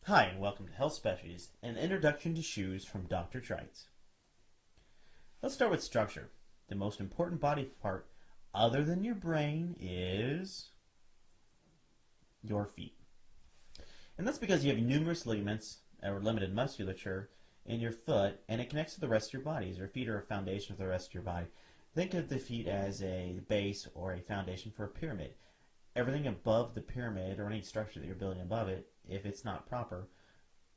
Hi, and welcome to Health Specialties, an introduction to shoes from Dr. Trites. Let's start with structure. The most important body part, other than your brain, is your feet. And that's because you have numerous ligaments or limited musculature in your foot, and it connects to the rest of your body. Your feet are a foundation of the rest of your body. Think of the feet as a base or a foundation for a pyramid. Everything above the pyramid, or any structure that you're building above it, if it's not proper,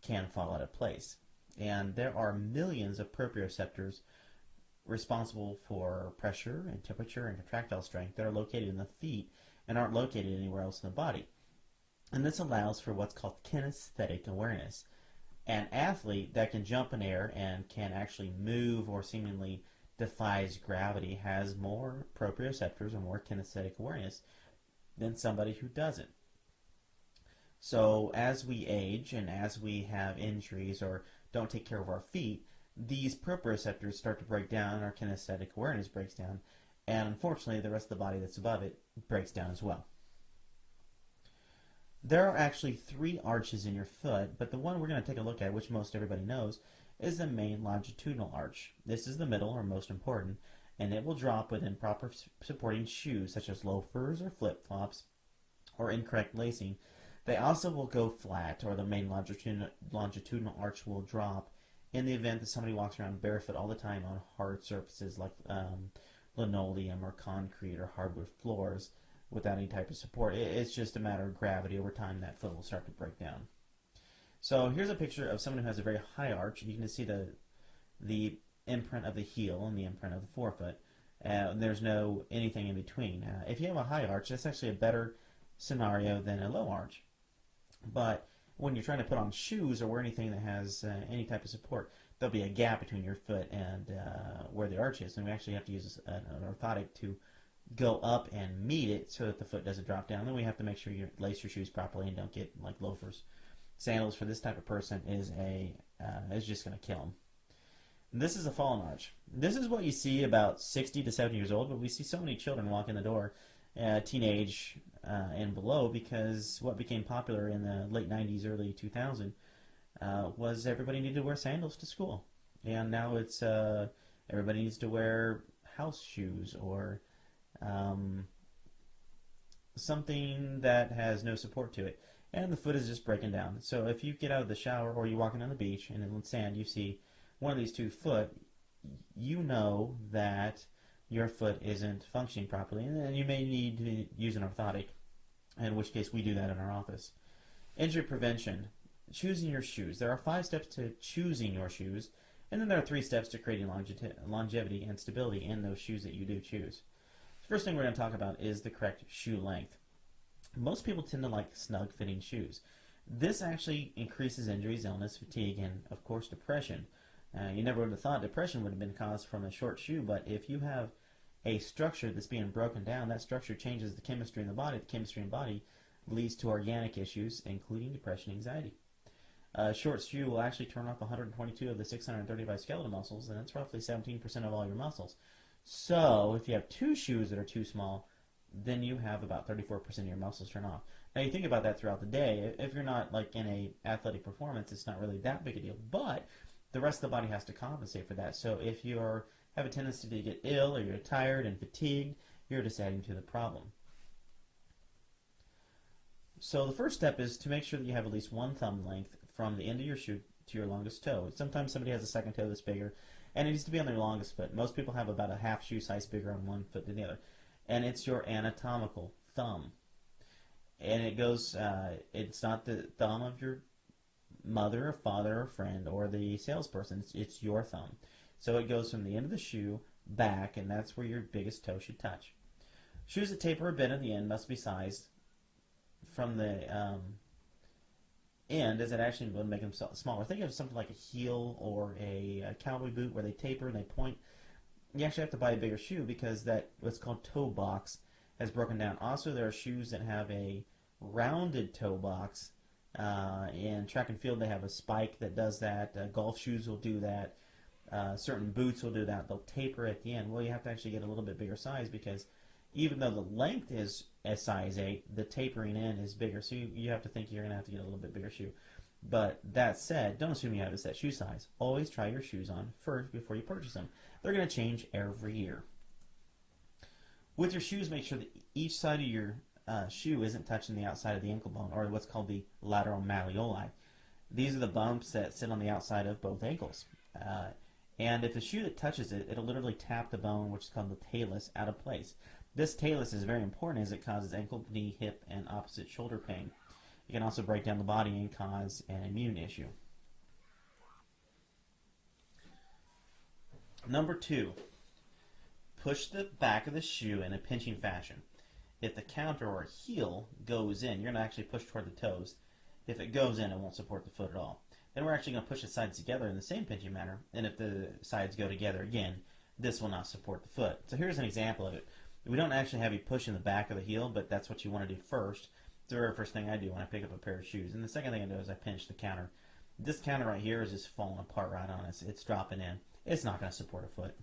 can fall out of place. And there are millions of proprioceptors responsible for pressure and temperature and contractile strength that are located in the feet and aren't located anywhere else in the body. And this allows for what's called kinesthetic awareness. An athlete that can jump in air and can actually move or seemingly defies gravity has more proprioceptors or more kinesthetic awareness than somebody who doesn't. So as we age and as we have injuries or don't take care of our feet, these proprioceptors start to break down and our kinesthetic awareness breaks down, and unfortunately the rest of the body that's above it breaks down as well. There are actually three arches in your foot, but the one we're going to take a look at, which most everybody knows, is the main longitudinal arch. This is the middle, or most important, and it will drop within proper supporting shoes such as loafers or flip-flops or incorrect lacing. They also will go flat, or the main longitudinal arch will drop in the event that somebody walks around barefoot all the time on hard surfaces like linoleum or concrete or hardwood floors without any type of support. It's just a matter of gravity. Over time, that foot will start to break down. So here's a picture of someone who has a very high arch. You can see the imprint of the heel and the imprint of the forefoot. There's no anything in between. If you have a high arch, that's actually a better scenario than a low arch. But when you're trying to put on shoes or wear anything that has any type of support, there'll be a gap between your foot and where the arch is, and we actually have to use an orthotic to go up and meet it so that the foot doesn't drop down. Then we have to make sure you lace your shoes properly and don't get like loafers. Sandals for this type of person is just going to kill them. This is a fallen arch. This is what you see about 60 to 70 years old, but we see so many children walk in the door, teenage and below, because what became popular in the late 90s, early 2000 was everybody needed to wear sandals to school. And now it's everybody needs to wear house shoes or something that has no support to it. And the foot is just breaking down. So if you get out of the shower or you're walking on the beach and in sand you see one of these two foot, you know that your foot isn't functioning properly, and then you may need to use an orthotic, in which case we do that in our office. Injury prevention. Choosing your shoes. There are 5 steps to choosing your shoes, and then there are 3 steps to creating longevity and stability in those shoes that you do choose. The first thing we're going to talk about is the correct shoe length. Most people tend to like snug-fitting shoes. This actually increases injuries, illness, fatigue, and, of course, depression. You never would have thought depression would have been caused from a short shoe, but if you have a structure that's being broken down, that structure changes the chemistry in the body. The chemistry in the body leads to organic issues, including depression and anxiety. A short shoe will actually turn off 122 of the 635 skeletal muscles, and that's roughly 17% of all your muscles. So if you have 2 shoes that are too small, then you have about 34% of your muscles turn off. Now you think about that throughout the day. If you're not like in a athletic performance, it's not really that big a deal, but the rest of the body has to compensate for that. So if you have a tendency to get ill or you're tired and fatigued, you're just adding to the problem. So the first step is to make sure that you have at least 1 thumb length from the end of your shoe to your longest toe. Sometimes somebody has a second toe that's bigger, and it needs to be on their longest foot. Most people have about a half shoe size bigger on one foot than the other. And it's your anatomical thumb. And it goes, it's not the thumb of your mother or father or friend or the salesperson. It's your thumb. So it goes from the end of the shoe back, and that's where your biggest toe should touch. Shoes that taper a bit at the end must be sized from the end, as it actually will make them smaller. Think of something like a heel or a cowboy boot where they taper and they point. You actually have to buy a bigger shoe because that what's called toe box has broken down. Also, there are shoes that have a rounded toe box. In track and field, they have a spike that does that. Golf shoes will do that. Certain boots will do that. They'll taper at the end. Well, you have to actually get a little bit bigger size because even though the length is a size 8, the tapering in is bigger. So you have to think you're going to have to get a little bit bigger shoe. But that said, don't assume you have a set shoe size. Always try your shoes on first before you purchase them. They're going to change every year. With your shoes, make sure that each side of your shoe isn't touching the outside of the ankle bone, or what's called the lateral malleoli. These are the bumps that sit on the outside of both ankles. And if a shoe that touches it, it'll literally tap the bone, which is called the talus, out of place. This talus is very important as it causes ankle, knee, hip, and opposite shoulder pain. It can also break down the body and cause an immune issue. Number 2, push the back of the shoe in a pinching fashion. If the counter or heel goes in, you're going to actually push toward the toes. If it goes in, it won't support the foot at all. Then we're actually going to push the sides together in the same pinching manner, and if the sides go together again, this will not support the foot. So here's an example of it. We don't actually have you pushing the back of the heel, but that's what you want to do first. It's the very first thing I do when I pick up a pair of shoes. And the second thing I do is I pinch the counter. This counter right here is just falling apart right on us. It's dropping in. It's not going to support a foot.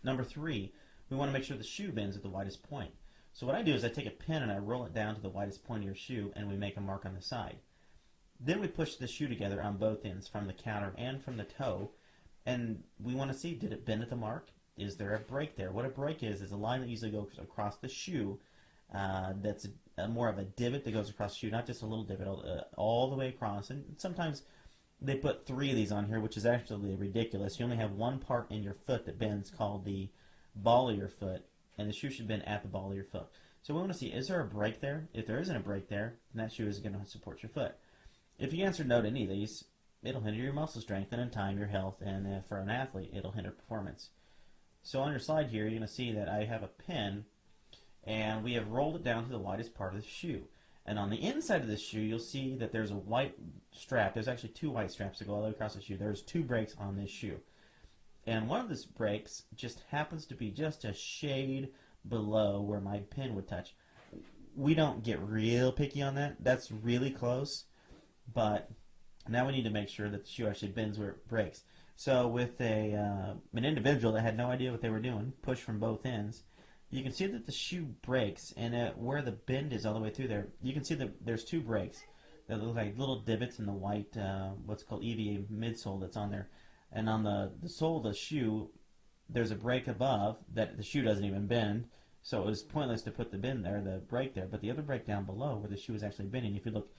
Number 3, we want to make sure the shoe bends at the widest point. So what I do is I take a pin and I roll it down to the widest point of your shoe, and we make a mark on the side. Then we push the shoe together on both ends, from the counter and from the toe, and we want to see, did it bend at the mark? Is there a break there? What a break is a line that usually goes across the shoe that's more of a divot that goes across the shoe, not just a little divot, all the way across. And sometimes they put 3 of these on here, which is actually ridiculous. You only have one part in your foot that bends called the ball of your foot, and the shoe should bend at the ball of your foot. So we want to see, is there a break there? If there isn't a break there, then that shoe is going to support your foot. If you answer no to any of these, it'll hinder your muscle strength and in time your health, and for an athlete, it'll hinder performance. So on your slide here, you're going to see that I have a pin, and we have rolled it down to the widest part of the shoe. And on the inside of the shoe, you'll see that there's a white strap. There's actually 2 white straps that go all the way across the shoe. There's 2 breaks on this shoe. And one of those breaks just happens to be just a shade below where my pin would touch. We don't get real picky on that. That's really close. But now we need to make sure that the shoe actually bends where it breaks. So with an individual that had no idea what they were doing, push from both ends, you can see that the shoe breaks, and where the bend is all the way through there, you can see that there's 2 breaks that look like little divots in the white, what's called EVA midsole that's on there. And on the sole of the shoe, there's a break above that the shoe doesn't even bend, so it was pointless to put the bend there, the break there. But the other break down below where the shoe is actually bending, if you look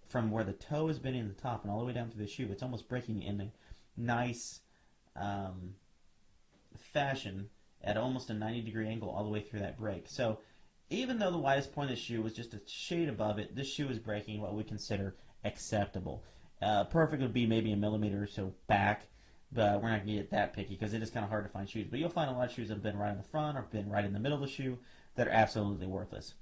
from where the toe is bending at the top and all the way down to the shoe, it's almost breaking in a nice fashion at almost a 90-degree angle all the way through that break. So even though the widest point of the shoe was just a shade above it, this shoe is breaking what we consider acceptable. Perfect would be maybe a millimeter or so back, but we're not going to get that picky because it is kind of hard to find shoes. But you'll find a lot of shoes that have been right in the front or been right in the middle of the shoe that are absolutely worthless.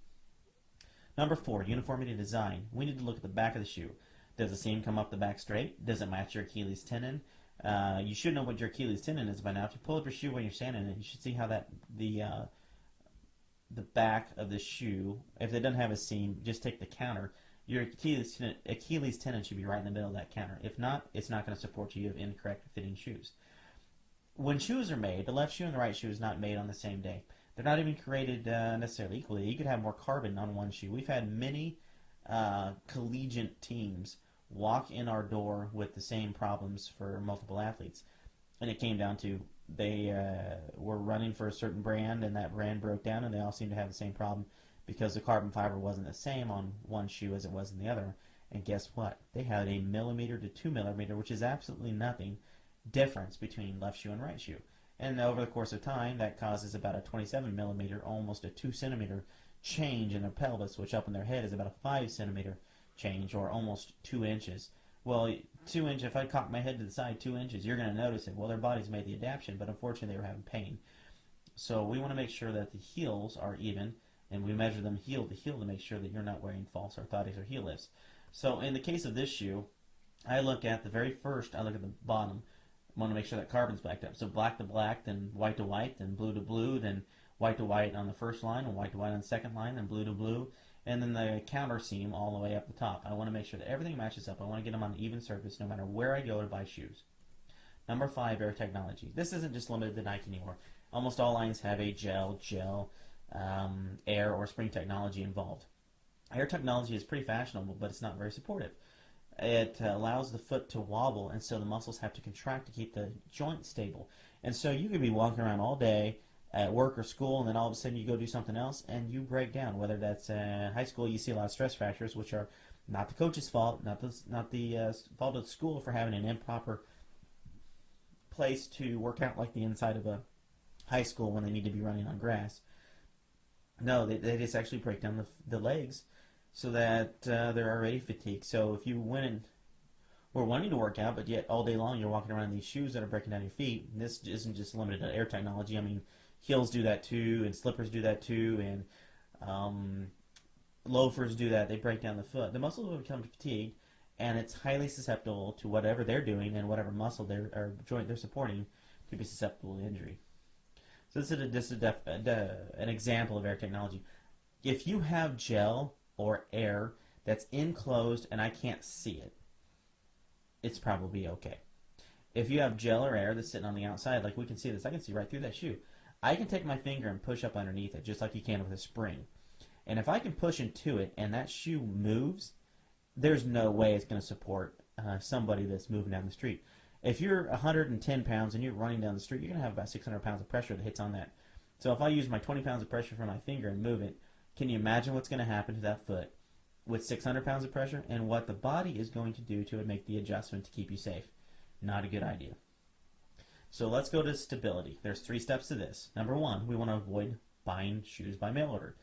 Number 4, uniformity design. We need to look at the back of the shoe. Does the seam come up the back straight? Does it match your Achilles tendon? You should know what your Achilles tendon is by now. If you pull up your shoe when you're standing in it, you should see how that the back of the shoe, if it doesn't have a seam, just take the counter. Your Achilles tendon should be right in the middle of that counter. If not, it's not going to support you. You have incorrect fitting shoes. When shoes are made, the left shoe and the right shoe is not made on the same day. They're not even created necessarily equally. You could have more carbon on one shoe. We've had many collegiate teams walk in our door with the same problems for multiple athletes. And it came down to they were running for a certain brand, and that brand broke down, and they all seemed to have the same problem because the carbon fiber wasn't the same on one shoe as it was in the other. And guess what? They had a millimeter to 2 millimeter, which is absolutely nothing, difference between left shoe and right shoe. And over the course of time, that causes about a 27 millimeter, almost a 2 centimeter change in their pelvis, which up in their head is about a 5 centimeter change, or almost 2 inches. Well, 2 inches, if I cock my head to the side 2 inches, you're going to notice it. Well, their bodies made the adaptation, but unfortunately they were having pain. So we want to make sure that the heels are even, and we measure them heel to heel to make sure that you're not wearing false orthotics or heel lifts. So in the case of this shoe, I look at the very first, I look at the bottom. I want to make sure that carbon's backed up. So black to black, then white to white, then blue to blue, then white to white on the first line, and white to white on the second line, then blue to blue, and then the counter seam all the way up the top. I want to make sure that everything matches up. I want to get them on an even surface no matter where I go to buy shoes. Number 5, air technology. This isn't just limited to Nike anymore. Almost all lines have a gel, air, or spring technology involved. Air technology is pretty fashionable, but it's not very supportive. It allows the foot to wobble, and so the muscles have to contract to keep the joint stable. And so you could be walking around all day at work or school, and then all of a sudden you go do something else, and you break down. Whether that's high school, you see a lot of stress fractures, which are not the coach's fault, not the fault of the school for having an improper place to work out like the inside of a high school when they need to be running on grass. No, they just actually break down the legs so that they're already fatigued. So if you went and were wanting to work out, but yet all day long you're walking around in these shoes that are breaking down your feet, and this isn't just limited to air technology. I mean, heels do that too, and slippers do that too, and loafers do that. They break down the foot. The muscles will become fatigued, and it's highly susceptible to whatever they're doing and whatever muscle or joint they're supporting to be susceptible to injury. So this is an example of air technology. If you have gel or air that's enclosed and I can't see it, it's probably okay. If you have gel or air that's sitting on the outside, like we can see this, I can see right through that shoe. I can take my finger and push up underneath it just like you can with a spring. And if I can push into it and that shoe moves, there's no way it's going to support somebody that's moving down the street. If you're 110 pounds and you're running down the street, you're going to have about 600 pounds of pressure that hits on that. So if I use my 20 pounds of pressure from my finger and move it, can you imagine what's going to happen to that foot with 600 pounds of pressure and what the body is going to do to make the adjustment to keep you safe? Not a good idea. So let's go to stability. There's 3 steps to this. Number 1, we want to avoid buying shoes by mail order.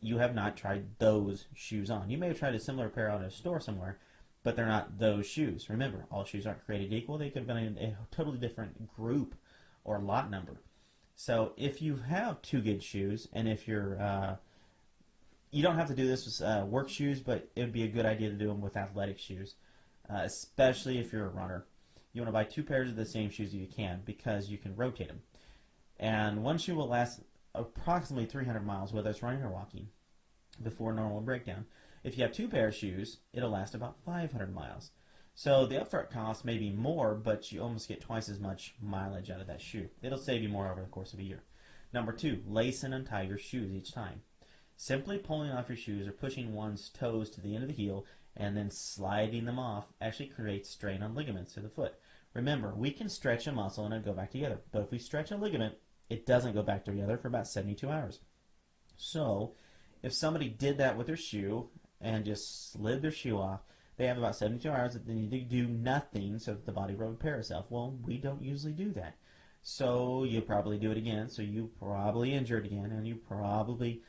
You have not tried those shoes on. You may have tried a similar pair out at a store somewhere, but they're not those shoes. Remember, all shoes aren't created equal. They could have been in a totally different group or lot number. So if you have 2 good shoes, and if you're, you don't have to do this with work shoes, but it would be a good idea to do them with athletic shoes, especially if you're a runner. You want to buy 2 pairs of the same shoes if you can, because you can rotate them. And one shoe will last approximately 300 miles, whether it's running or walking, before normal breakdown. If you have 2 pairs of shoes, it'll last about 500 miles. So the upfront cost may be more, but you almost get twice as much mileage out of that shoe. It'll save you more over the course of a year. Number 2, lace and untie your shoes each time. Simply pulling off your shoes or pushing one's toes to the end of the heel and then sliding them off actually creates strain on ligaments of the foot. Remember, we can stretch a muscle and it'll go back together. But if we stretch a ligament, it doesn't go back together for about 72 hours. So if somebody did that with their shoe and just slid their shoe off, they have about 72 hours that they need to do nothing so that the body will repair itself. Well, we don't usually do that. So you'll probably do it again. So you probably injure it again, and you probably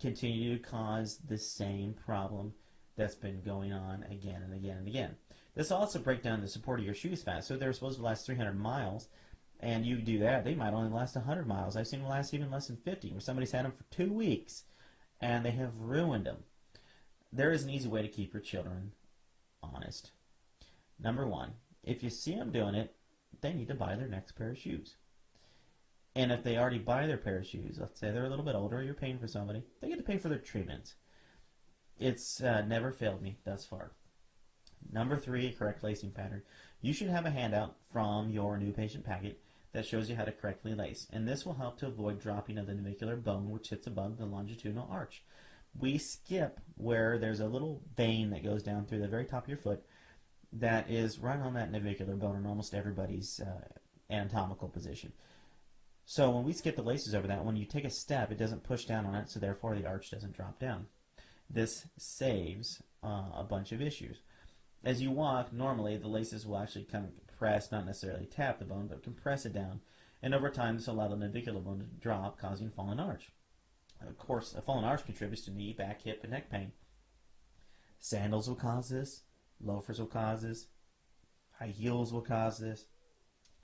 continue to cause the same problem that's been going on again and again and again. This will also break down the support of your shoes fast. So they're supposed to last 300 miles, and you do that, they might only last 100 miles. I've seen them last even less than 50, where somebody's had them for 2 weeks, and they have ruined them. There is an easy way to keep your children honest. Number 1, if you see them doing it, they need to buy their next pair of shoes. And if they already buy their pair of shoes, let's say they're a little bit older, you're paying for somebody, they get to pay for their treatments. It's never failed me thus far. Number 3, correct lacing pattern. You should have a handout from your new patient packet that shows you how to correctly lace, and this will help to avoid dropping of the navicular bone, which sits above the longitudinal arch. We skip where there's a little vein that goes down through the very top of your foot that is right on that navicular bone in almost everybody's anatomical position. So when we skip the laces over that, when you take a step, it doesn't push down on it, so therefore the arch doesn't drop down. This saves a bunch of issues. As you walk, normally the laces will actually kind of compress, not necessarily tap the bone, but compress it down. And over time, this will allow the navicular bone to drop, causing fallen arch. Of course, a fallen arch contributes to knee, back, hip, and neck pain. Sandals will cause this. Loafers will cause this. High heels will cause this.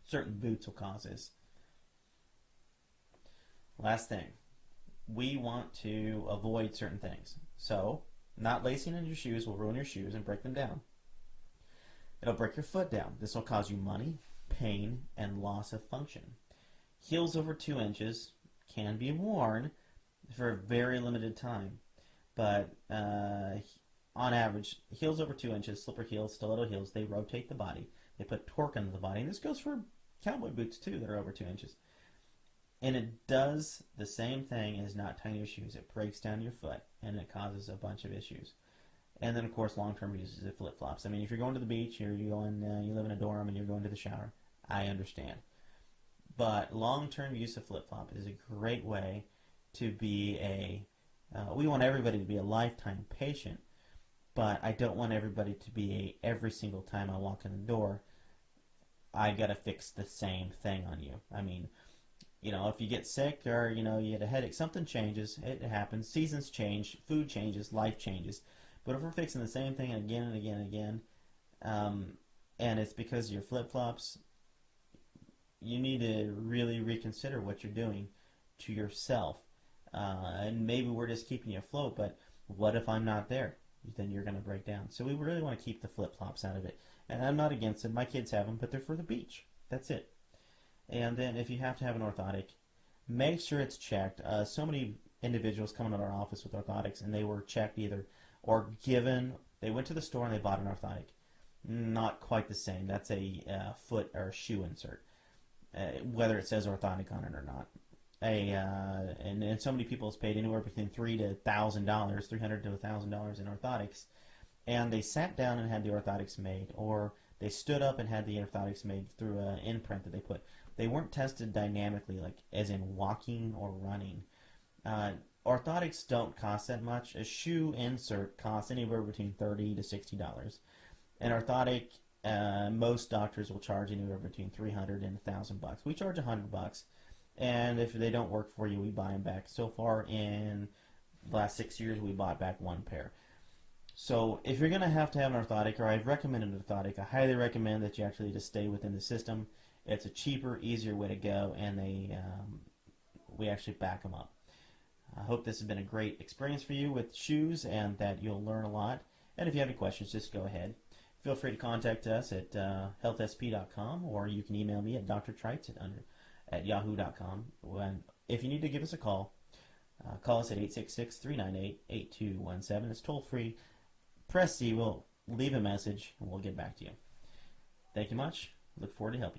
Certain boots will cause this. Last thing, we want to avoid certain things. So, not lacing in your shoes will ruin your shoes and break them down. It'll break your foot down. This will cause you money, pain, and loss of function. Heels over 2 inches can be worn for a very limited time, but on average, heels over 2 inches, slipper heels, stiletto heels, they rotate the body. They put torque into the body, and this goes for cowboy boots too that are over 2 inches. And it does the same thing as not tying your shoes. It breaks down your foot, and it causes a bunch of issues. And then, of course, long-term use is the flip-flops. I mean, if you're going to the beach, or you live in a dorm and you're going to the shower, I understand. But long-term use of flip-flop is a great way to be we want everybody to be a lifetime patient, but I don't want everybody to be every single time I walk in the door, I gotta fix the same thing on you. I mean, if you get sick or, you get a headache, something changes. It happens. Seasons change. Food changes. Life changes. But if we're fixing the same thing again and again and again, and it's because of your flip-flops, you need to really reconsider what you're doing to yourself. And maybe we're just keeping you afloat, but what if I'm not there? Then you're going to break down. So we really want to keep the flip-flops out of it. And I'm not against it. My kids have them, but they're for the beach. That's it. And then if you have to have an orthotic, make sure it's checked. So many individuals come into our office with orthotics, and they were checked either or given. They went to the store and they bought an orthotic. Not quite the same. That's a foot or a shoe insert, whether it says orthotic on it or not. And so many people have paid anywhere between $300 to $1,000 in orthotics, and they sat down and had the orthotics made, or they stood up and had the orthotics made through an imprint that they put. They weren't tested dynamically, like as in walking or running. Orthotics don't cost that much. A shoe insert costs anywhere between $30 to $60. An orthotic, most doctors will charge anywhere between $300 and $1,000. We charge $100. And if they don't work for you, we buy them back. So far in the last 6 years, we bought back one pair. So if you're going to have an orthotic, or I'd recommend an orthotic, I highly recommend that you actually just stay within the system. It's a cheaper, easier way to go, and we actually back them up. I hope this has been a great experience for you with shoes, and that you'll learn a lot. And if you have any questions, just go ahead. Feel free to contact us at healthsp.com, or you can email me at drtrites at yahoo.com. If you need to give us a call, call us at 866-398-8217. It's toll free. Press C. We'll leave a message, and we'll get back to you. Thank you much. Look forward to helping you.